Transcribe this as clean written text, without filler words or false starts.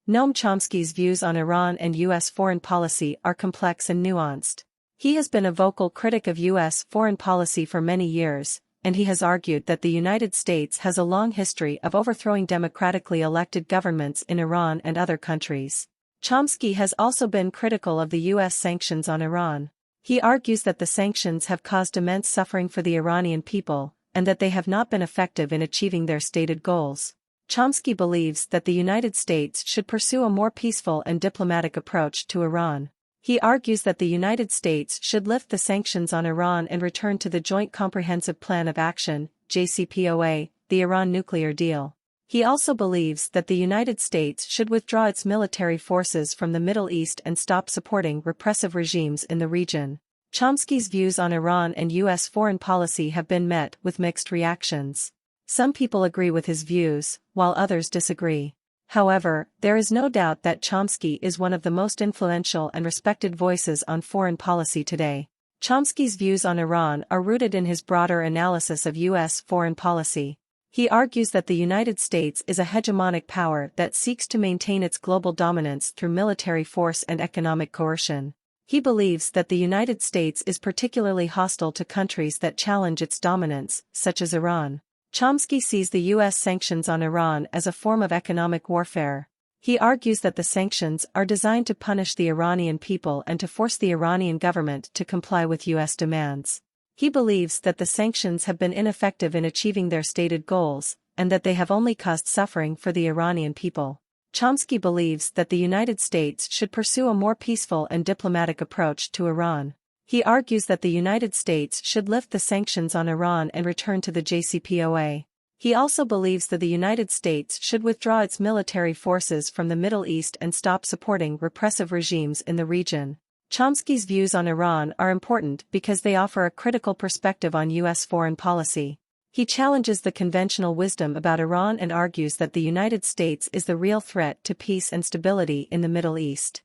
Noam Chomsky's views on Iran and U.S. foreign policy are complex and nuanced. He has been a vocal critic of U.S. foreign policy for many years, and he has argued that the United States has a long history of overthrowing democratically elected governments in Iran and other countries. Chomsky has also been critical of the U.S. sanctions on Iran. He argues that the sanctions have caused immense suffering for the Iranian people, and that they have not been effective in achieving their stated goals. Chomsky believes that the United States should pursue a more peaceful and diplomatic approach to Iran. He argues that the United States should lift the sanctions on Iran and return to the Joint Comprehensive Plan of Action, JCPOA, the Iran nuclear deal. He also believes that the United States should withdraw its military forces from the Middle East and stop supporting repressive regimes in the region. Chomsky's views on Iran and U.S. foreign policy have been met with mixed reactions. Some people agree with his views, while others disagree. However, there is no doubt that Chomsky is one of the most influential and respected voices on foreign policy today. Chomsky's views on Iran are rooted in his broader analysis of U.S. foreign policy. He argues that the United States is a hegemonic power that seeks to maintain its global dominance through military force and economic coercion. He believes that the United States is particularly hostile to countries that challenge its dominance, such as Iran. Chomsky sees the U.S. sanctions on Iran as a form of economic warfare. He argues that the sanctions are designed to punish the Iranian people and to force the Iranian government to comply with U.S. demands. He believes that the sanctions have been ineffective in achieving their stated goals, and that they have only caused suffering for the Iranian people. Chomsky believes that the United States should pursue a more peaceful and diplomatic approach to Iran. He argues that the United States should lift the sanctions on Iran and return to the JCPOA. He also believes that the United States should withdraw its military forces from the Middle East and stop supporting repressive regimes in the region. Chomsky's views on Iran are important because they offer a critical perspective on U.S. foreign policy. He challenges the conventional wisdom about Iran and argues that the United States is the real threat to peace and stability in the Middle East.